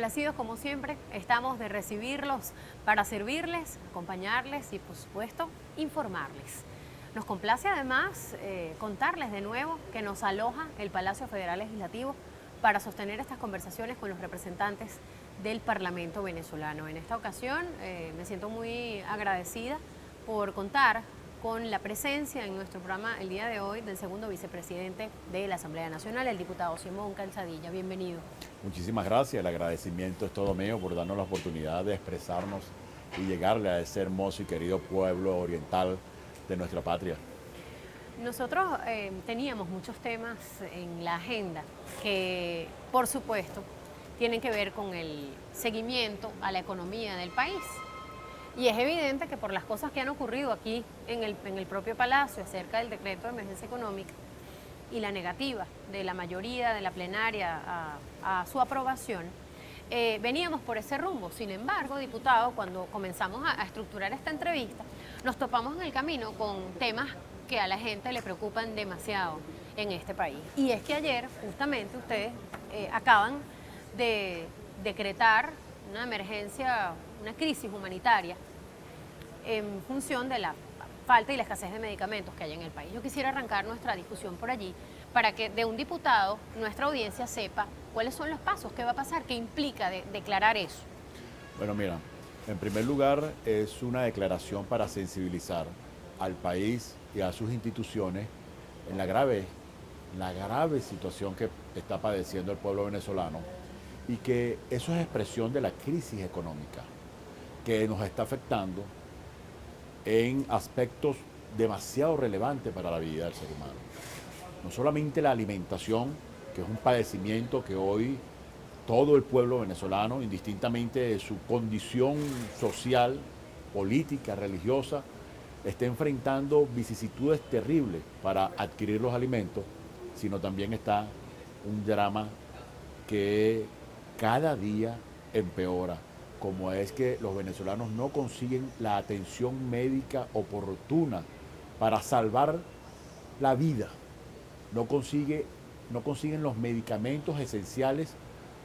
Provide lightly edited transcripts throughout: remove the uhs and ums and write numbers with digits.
complacidos como siempre, estamos de recibirlos para servirles, acompañarles y por supuesto informarles. Nos complace además contarles de nuevo que nos aloja el Palacio Federal Legislativo para sostener estas conversaciones con los representantes del Parlamento venezolano. En esta ocasión me siento muy agradecida por contar con la presencia en nuestro programa el día de hoy del segundo vicepresidente de la Asamblea Nacional, el diputado Simón Calzadilla. Bienvenido. Muchísimas gracias, el agradecimiento es todo mío por darnos la oportunidad de expresarnos y llegarle a ese hermoso y querido pueblo oriental de nuestra patria. Nosotros teníamos muchos temas en la agenda que, por supuesto, tienen que ver con el seguimiento a la economía del país. Y es evidente que por las cosas que han ocurrido aquí en el propio Palacio acerca del decreto de emergencia económica y la negativa de la mayoría de la plenaria a su aprobación, veníamos por ese rumbo. Sin embargo, diputado, cuando comenzamos a estructurar esta entrevista, nos topamos en el camino con temas que a la gente le preocupan demasiado en este país. Y es que ayer, justamente, ustedes acaban de decretar una emergencia, una crisis humanitaria en función de la falta y la escasez de medicamentos que hay en el país. Yo quisiera arrancar nuestra discusión por allí para que de un diputado nuestra audiencia sepa cuáles son los pasos, qué va a pasar, qué implica declarar eso. Bueno, mira, en primer lugar es una declaración para sensibilizar al país y a sus instituciones en la grave situación que está padeciendo el pueblo venezolano y que eso es expresión de la crisis económica que nos está afectando en aspectos demasiado relevantes para la vida del ser humano. No solamente la alimentación, que es un padecimiento que hoy todo el pueblo venezolano, indistintamente de su condición social, política, religiosa, está enfrentando vicisitudes terribles para adquirir los alimentos, sino también está un drama que cada día empeora, como es que los venezolanos no consiguen la atención médica oportuna para salvar la vida, no consiguen los medicamentos esenciales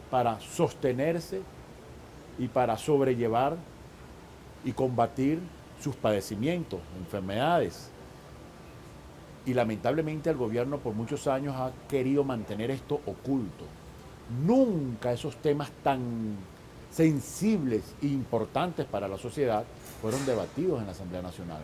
para sostenerse y para sobrellevar y combatir sus padecimientos, enfermedades. Y lamentablemente el gobierno por muchos años ha querido mantener esto oculto. Nunca esos temas tan sensibles e importantes para la sociedad fueron debatidos en la Asamblea Nacional.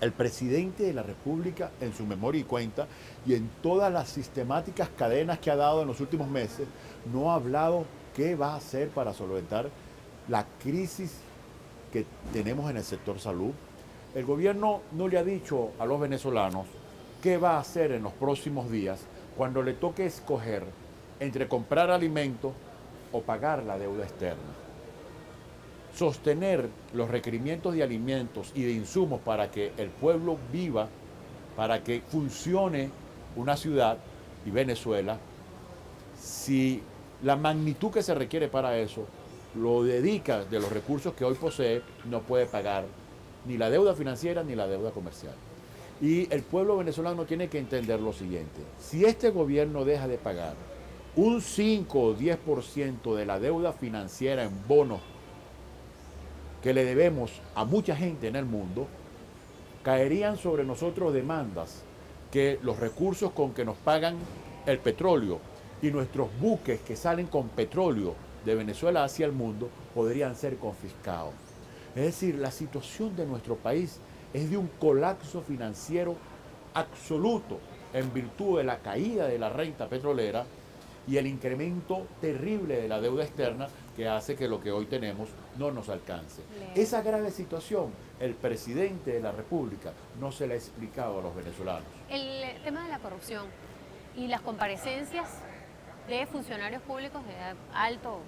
El presidente de la República, en su memoria y cuenta, y en todas las sistemáticas cadenas que ha dado en los últimos meses, no ha hablado qué va a hacer para solventar la crisis que tenemos en el sector salud. El gobierno no le ha dicho a los venezolanos qué va a hacer en los próximos días cuando le toque escoger entre comprar alimentos o pagar la deuda externa. Sostener los requerimientos de alimentos y de insumos para que el pueblo viva, para que funcione una ciudad y Venezuela, si la magnitud que se requiere para eso lo dedica de los recursos que hoy posee, no puede pagar ni la deuda financiera ni la deuda comercial. Y el pueblo venezolano tiene que entender lo siguiente: si este gobierno deja de pagar un 5 o 10% de la deuda financiera en bonos que le debemos a mucha gente en el mundo, caerían sobre nosotros demandas que los recursos con que nos pagan el petróleo y nuestros buques que salen con petróleo de Venezuela hacia el mundo podrían ser confiscados. Es decir, la situación de nuestro país es de un colapso financiero absoluto en virtud de la caída de la renta petrolera y el incremento terrible de la deuda externa que hace que lo que hoy tenemos no nos alcance. Esa grave situación, el presidente de la República no se la ha explicado a los venezolanos. El tema de la corrupción y las comparecencias de funcionarios públicos de alto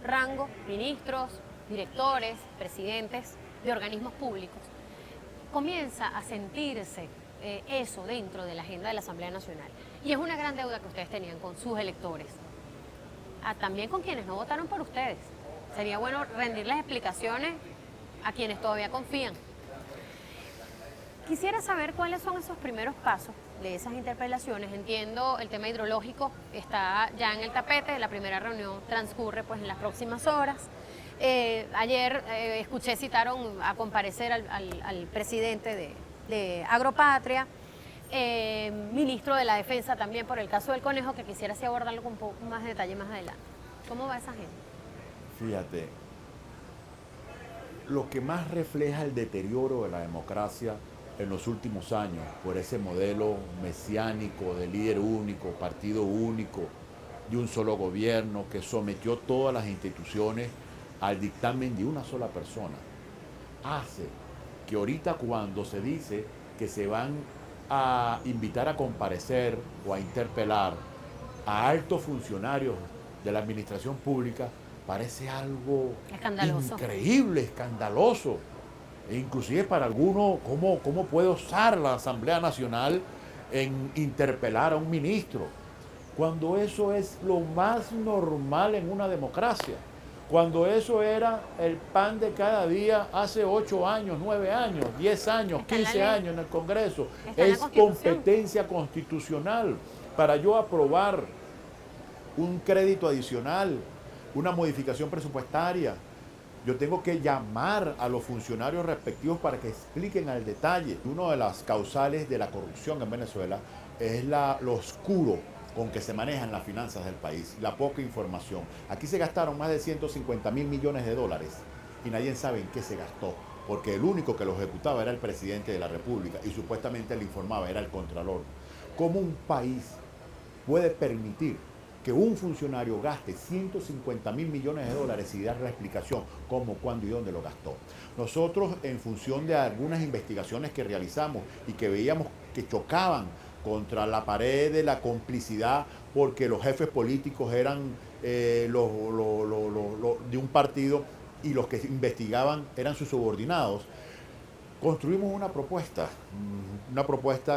rango, ministros, directores, presidentes de organismos públicos, comienza a sentirse eso dentro de la agenda de la Asamblea Nacional. Y es una gran deuda que ustedes tenían con sus electores, también con quienes no votaron por ustedes. Sería bueno rendirles explicaciones a quienes todavía confían. Quisiera saber cuáles son esos primeros pasos de esas interpelaciones. Entiendo el tema hidrológico está ya en el tapete, la primera reunión transcurre pues en las próximas horas. Ayer escuché, citaron a comparecer al presidente de Agropatria, ministro de la Defensa también por el caso del conejo, que quisiera así abordarlo con un poco más de detalle más adelante. ¿Cómo va esa gente? Fíjate, lo que más refleja el deterioro de la democracia en los últimos años, por ese modelo mesiánico de líder único, partido único, de un solo gobierno que sometió todas las instituciones al dictamen de una sola persona, hace que ahorita cuando se dice que se van a invitar a comparecer o a interpelar a altos funcionarios de la administración pública, parece algo Escandaloso. increíble, escandaloso. E inclusive para algunos, ¿cómo puede osar la Asamblea Nacional en interpelar a un ministro? Cuando eso es lo más normal en una democracia. Cuando eso era el pan de cada día hace 8 años, 9 años, 10 años, 15 años en el Congreso. Es competencia constitucional. Para yo aprobar un crédito adicional, una modificación presupuestaria, yo tengo que llamar a los funcionarios respectivos para que expliquen al detalle. Una de las causales de la corrupción en Venezuela es lo oscuro con que se manejan las finanzas del país, la poca información. Aquí se gastaron más de 150.000 millones de dólares y nadie sabe en qué se gastó, porque el único que lo ejecutaba era el presidente de la República y supuestamente le informaba era el Contralor. ¿Cómo un país puede permitir que un funcionario gaste 150.000 millones de dólares y dar la explicación cómo, cuándo y dónde lo gastó? Nosotros, en función de algunas investigaciones que realizamos y que veíamos que chocaban contra la pared de la complicidad, porque los jefes políticos eran de un partido y los que investigaban eran sus subordinados, construimos una propuesta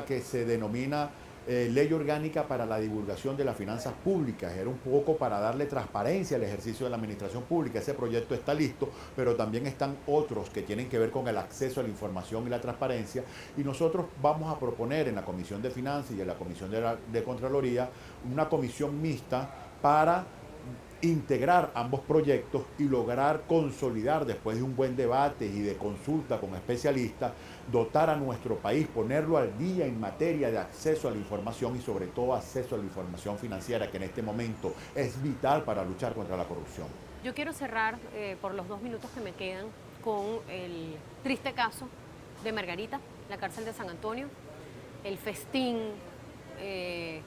que se denomina Ley Orgánica para la Divulgación de las Finanzas Públicas. Era un poco para darle transparencia al ejercicio de la administración pública. Ese proyecto está listo, pero también están otros que tienen que ver con el acceso a la información y la transparencia. Y nosotros vamos a proponer en la Comisión de Finanzas y en la Comisión de Contraloría una comisión mixta para integrar ambos proyectos y lograr consolidar, después de un buen debate y de consulta con especialistas, dotar a nuestro país, ponerlo al día en materia de acceso a la información y sobre todo acceso a la información financiera, que en este momento es vital para luchar contra la corrupción. Yo quiero cerrar por los 2 minutos que me quedan con el triste caso de Margarita, la cárcel de San Antonio, el festín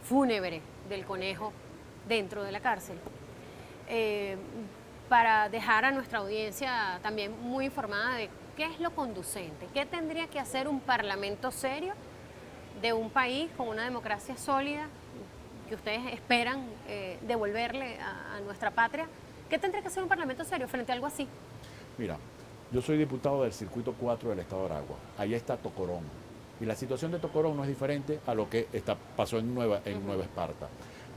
fúnebre del conejo dentro de la cárcel. Para dejar a nuestra audiencia también muy informada de qué es lo conducente, qué tendría que hacer un parlamento serio de un país con una democracia sólida que ustedes esperan devolverle a nuestra patria. ¿Qué tendría que hacer un parlamento serio frente a algo así? Mira, yo soy diputado del Circuito 4 del Estado de Aragua. Allá está Tocorón. Y la situación de Tocorón no es diferente a lo que pasó en Nueva Esparta.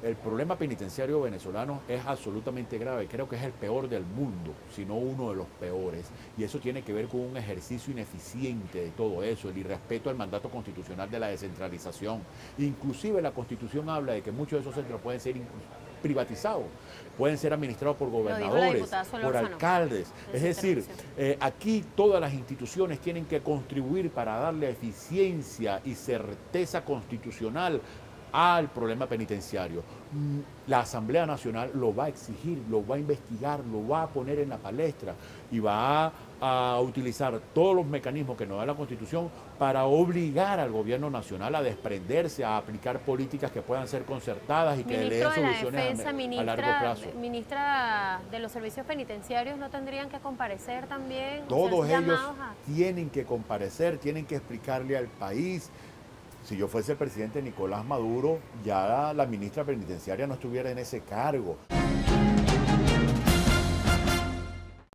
El problema penitenciario venezolano es absolutamente grave, creo que es el peor del mundo, si no uno de los peores, y eso tiene que ver con un ejercicio ineficiente de todo eso, el irrespeto al mandato constitucional de la descentralización. Inclusive la Constitución habla de que muchos de esos centros pueden ser privatizados, pueden ser administrados por gobernadores, por alcaldes. Es decir, aquí todas las instituciones tienen que contribuir para darle eficiencia y certeza constitucional al problema penitenciario. La Asamblea Nacional lo va a exigir, lo va a investigar, lo va a poner en la palestra y va a utilizar todos los mecanismos que nos da la Constitución para obligar al gobierno nacional a desprenderse, a aplicar políticas que puedan ser concertadas y que le den soluciones a largo plazo. Ministra de los Servicios Penitenciarios, ¿no tendrían que comparecer también? Todos ellos tienen que comparecer, tienen que explicarle al país. Si yo fuese el presidente Nicolás Maduro, ya la ministra penitenciaria no estuviera en ese cargo.